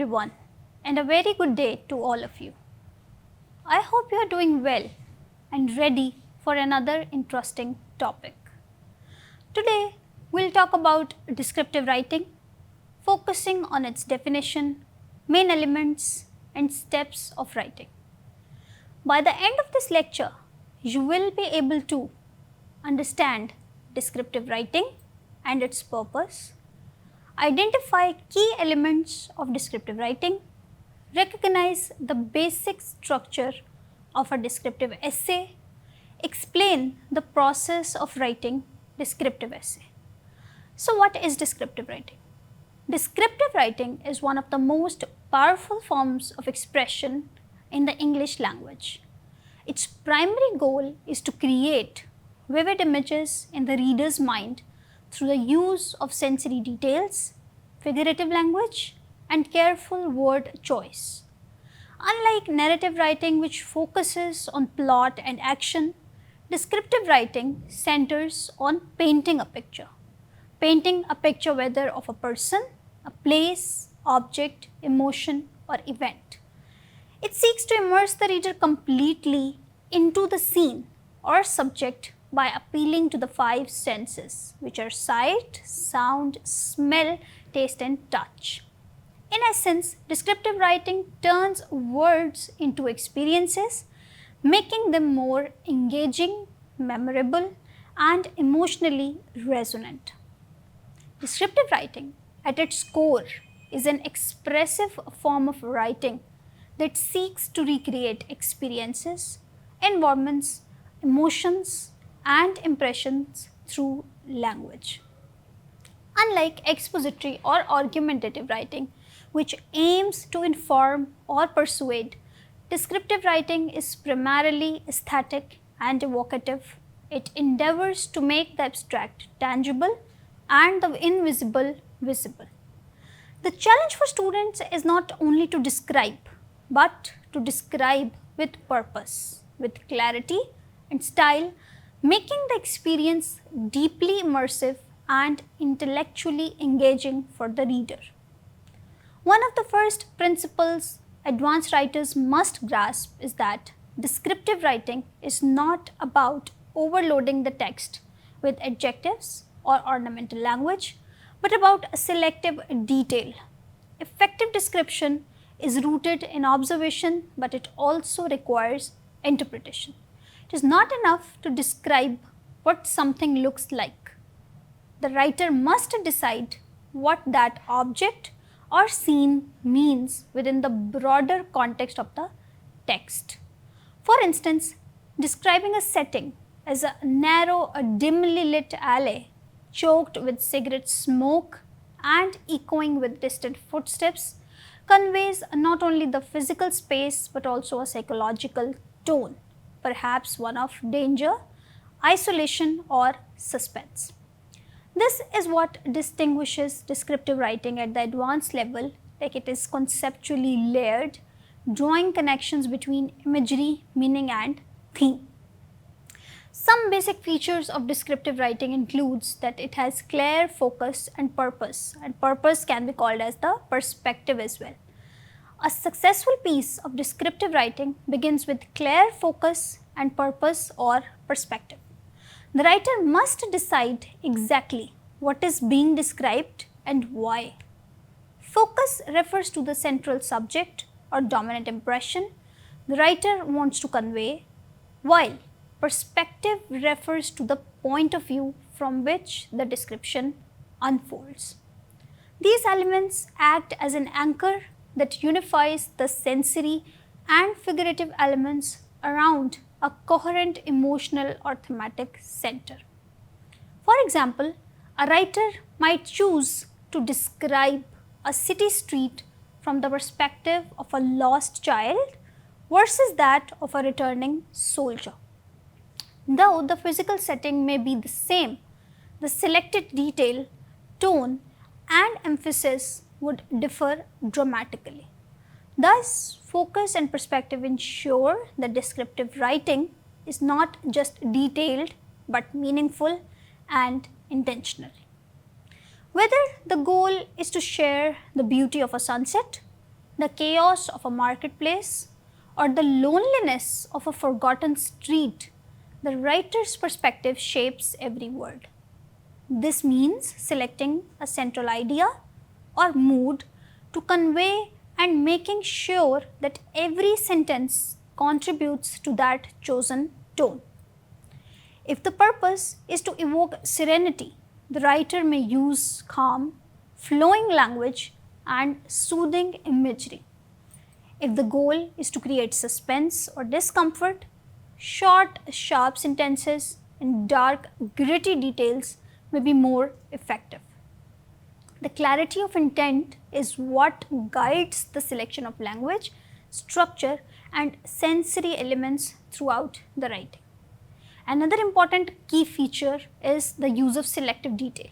everyone, and a very good day to all of you. I hope you are doing well and ready for another interesting topic. Today we'll talk about descriptive writing, focusing on its definition, main elements and steps of writing. By the end of this lecture, you will be able to understand descriptive writing and its purpose, identify key elements of descriptive writing, recognize the basic structure of a descriptive essay, explain the process of writing descriptive essay. So what is descriptive writing? Descriptive writing is one of the most powerful forms of expression in the English language. Its primary goal is to create vivid images in the reader's mind through the use of sensory details, figurative language, and careful word choice. Unlike narrative writing, which focuses on plot and action, descriptive writing centers on painting a picture. Painting a picture whether of a person, a place, object, emotion, or event. It seeks to immerse the reader completely into the scene or subject by appealing to the five senses, which are sight, sound, smell, taste, and touch. In essence, descriptive writing turns words into experiences, making them more engaging, memorable, and emotionally resonant. Descriptive writing, at its core, is an expressive form of writing that seeks to recreate experiences, environments, emotions, and impressions through language. Unlike expository or argumentative writing, which aims to inform or persuade, descriptive writing is primarily aesthetic and evocative. It endeavors to make the abstract tangible and the invisible visible. The challenge for students is not only to describe, but to describe with purpose, with clarity and style, making the experience deeply immersive and intellectually engaging for the reader. One of the first principles advanced writers must grasp is that descriptive writing is not about overloading the text with adjectives or ornamental language, but about a selective detail. Effective description is rooted in observation, but it also requires interpretation. It is not enough to describe what something looks like. The writer must decide what that object or scene means within the broader context of the text. For instance, describing a setting as a narrow, dimly lit alley choked with cigarette smoke and echoing with distant footsteps conveys not only the physical space but also a psychological tone, perhaps one of danger, isolation, or suspense. This is what distinguishes descriptive writing at the advanced level, like it is conceptually layered, drawing connections between imagery, meaning, and theme. Some basic features of descriptive writing includes that it has clear focus and purpose can be called as the perspective as well. A successful piece of descriptive writing begins with clear focus and purpose or perspective. The writer must decide exactly what is being described and why. Focus refers to the central subject or dominant impression the writer wants to convey, while perspective refers to the point of view from which the description unfolds. These elements act as an anchor that unifies the sensory and figurative elements around a coherent emotional or thematic center. For example, a writer might choose to describe a city street from the perspective of a lost child versus that of a returning soldier. Though the physical setting may be the same, the selected detail, tone, and emphasis would differ dramatically. Thus, focus and perspective ensure that descriptive writing is not just detailed but meaningful and intentional. Whether the goal is to share the beauty of a sunset, the chaos of a marketplace, or the loneliness of a forgotten street, the writer's perspective shapes every word. This means selecting a central idea or mood to convey and making sure that every sentence contributes to that chosen tone. If the purpose is to evoke serenity, the writer may use calm, flowing language and soothing imagery. If the goal is to create suspense or discomfort, short, sharp sentences and dark, gritty details may be more effective. The clarity of intent is what guides the selection of language, structure and sensory elements throughout the writing. Another important key feature is the use of selective detail.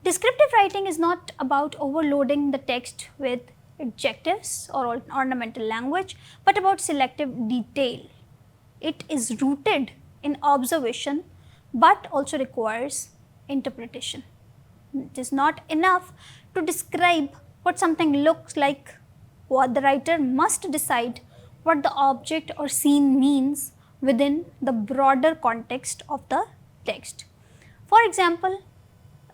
Descriptive writing is not about overloading the text with adjectives or ornamental language, but about selective detail. It is rooted in observation but also requires interpretation. It is not enough to describe what something looks like. What the writer must decide what the object or scene means within the broader context of the text. For example,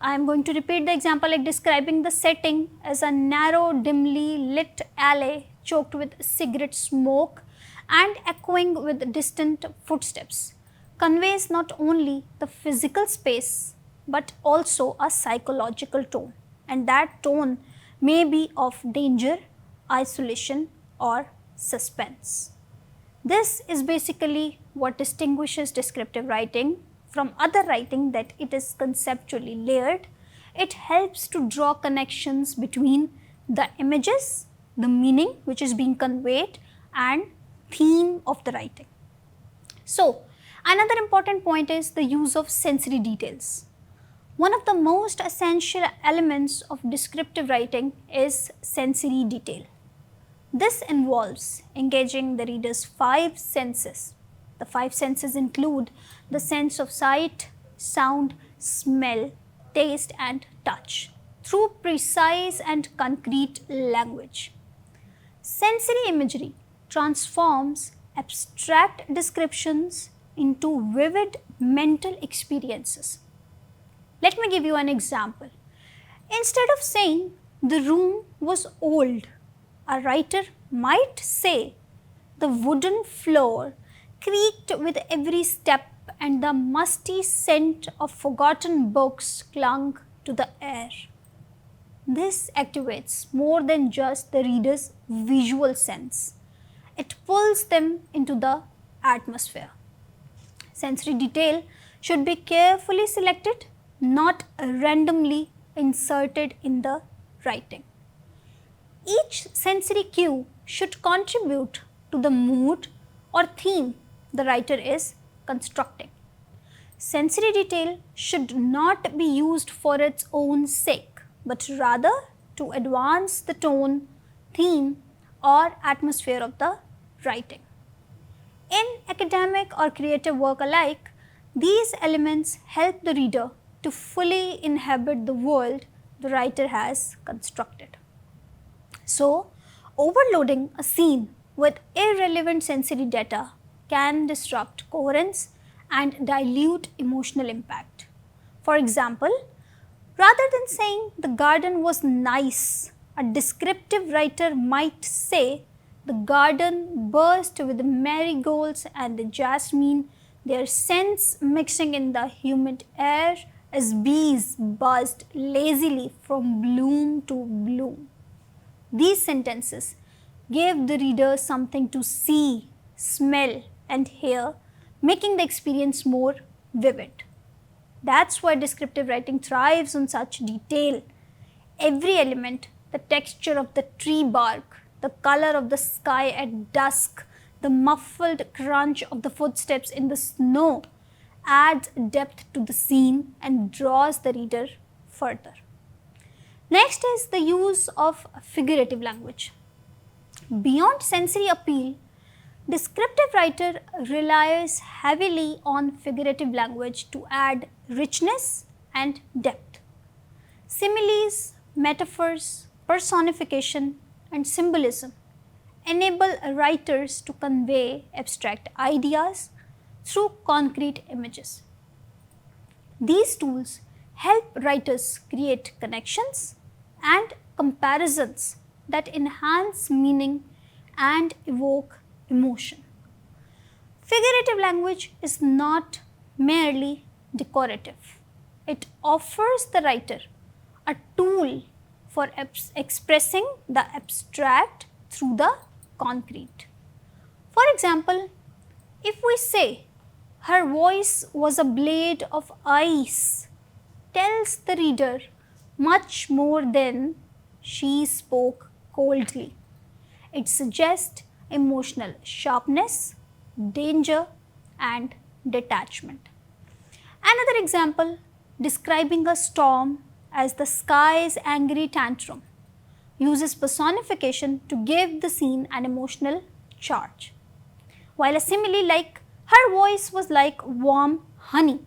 I am going to repeat the example like describing the setting as a narrow, dimly lit alley choked with cigarette smoke and echoing with distant footsteps conveys not only the physical space but also a psychological tone, and that tone may be of danger, isolation or suspense. This is basically what distinguishes descriptive writing from other writing, that it is conceptually layered. It helps to draw connections between the images, the meaning which is being conveyed and theme of the writing. So, another important point is the use of sensory details. One of the most essential elements of descriptive writing is sensory detail. This involves engaging the reader's 5 senses. The 5 senses include the sense of sight, sound, smell, taste and touch through precise and concrete language. Sensory imagery transforms abstract descriptions into vivid mental experiences. Let me give you an example. Instead of saying the room was old, a writer might say the wooden floor creaked with every step and the musty scent of forgotten books clung to the air. This activates more than just the reader's visual sense. It pulls them into the atmosphere. Sensory detail should be carefully selected, not randomly inserted in the writing. Each sensory cue should contribute to the mood or theme the writer is constructing. Sensory detail should not be used for its own sake, but rather to advance the tone, theme or atmosphere of the writing. In academic or creative work alike, these elements help the reader to fully inhabit the world the writer has constructed. So, overloading a scene with irrelevant sensory data can disrupt coherence and dilute emotional impact. For example, rather than saying the garden was nice, a descriptive writer might say the garden burst with marigolds and jasmine, their scents mixing in the humid air as bees buzzed lazily from bloom to bloom. These sentences gave the reader something to see, smell and hear, making the experience more vivid. That's why descriptive writing thrives on such detail. Every element, the texture of the tree bark, the color of the sky at dusk, the muffled crunch of the footsteps in the snow, adds depth to the scene and draws the reader further. Next is the use of figurative language. Beyond sensory appeal, descriptive writer relies heavily on figurative language to add richness and depth. Similes, metaphors, personification and symbolism enable writers to convey abstract ideas through concrete images. These tools help writers create connections and comparisons that enhance meaning and evoke emotion. Figurative language is not merely decorative. It offers the writer a tool for expressing the abstract through the concrete. For example, if we say, "Her voice was a blade of ice," tells the reader much more than "she spoke coldly." It suggests emotional sharpness, danger, and detachment. Another example, describing a storm as the sky's angry tantrum, uses personification to give the scene an emotional charge. While a simile like "her voice was like warm honey"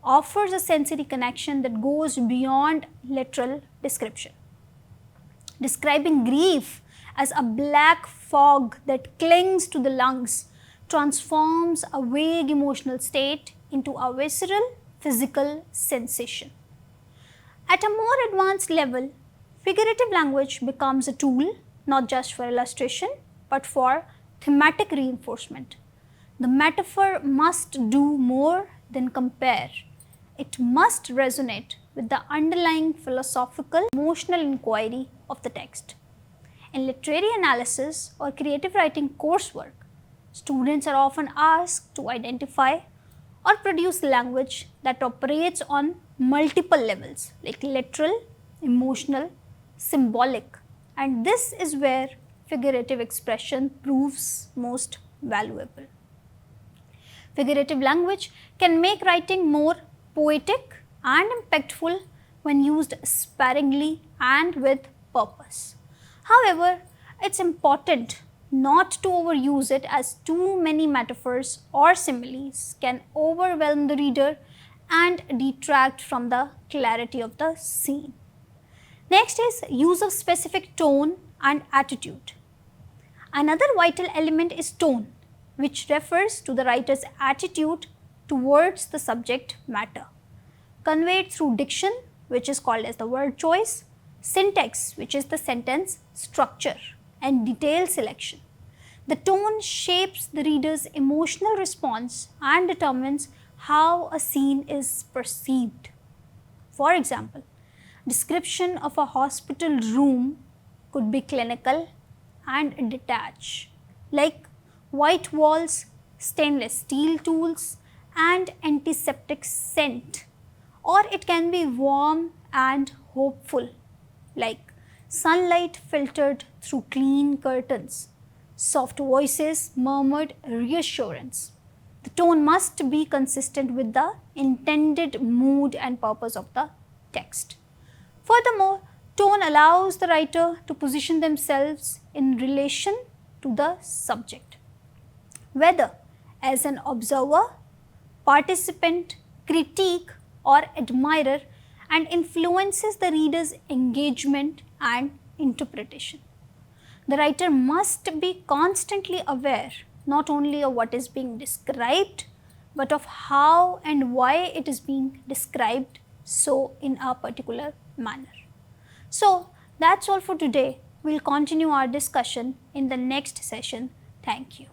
offers a sensory connection that goes beyond literal description. Describing grief as a black fog that clings to the lungs transforms a vague emotional state into a visceral physical sensation. At a more advanced level, figurative language becomes a tool not just for illustration but for thematic reinforcement. The metaphor must do more than compare. It must resonate with the underlying philosophical, emotional inquiry of the text. In literary analysis or creative writing coursework, students are often asked to identify or produce language that operates on multiple levels like literal, emotional, symbolic, and this is where figurative expression proves most valuable. Figurative language can make writing more poetic and impactful when used sparingly and with purpose. However, it's important not to overuse it, as too many metaphors or similes can overwhelm the reader and detract from the clarity of the scene. Next is use of specific tone and attitude. Another vital element is tone, which refers to the writer's attitude towards the subject matter, conveyed through diction, which is called as the word choice, syntax, which is the sentence structure, and detail selection. The tone shapes the reader's emotional response and determines how a scene is perceived. For example, description of a hospital room could be clinical and detached, like white walls, stainless steel tools, and antiseptic scent. Or it can be warm and hopeful, like sunlight filtered through clean curtains, soft voices murmured reassurance. The tone must be consistent with the intended mood and purpose of the text. Furthermore, tone allows the writer to position themselves in relation to the subject, whether as an observer, participant, critique, or admirer, and influences the reader's engagement and interpretation. The writer must be constantly aware not only of what is being described, but of how and why it is being described so in a particular manner. So that's all for today. We'll continue our discussion in the next session. Thank you.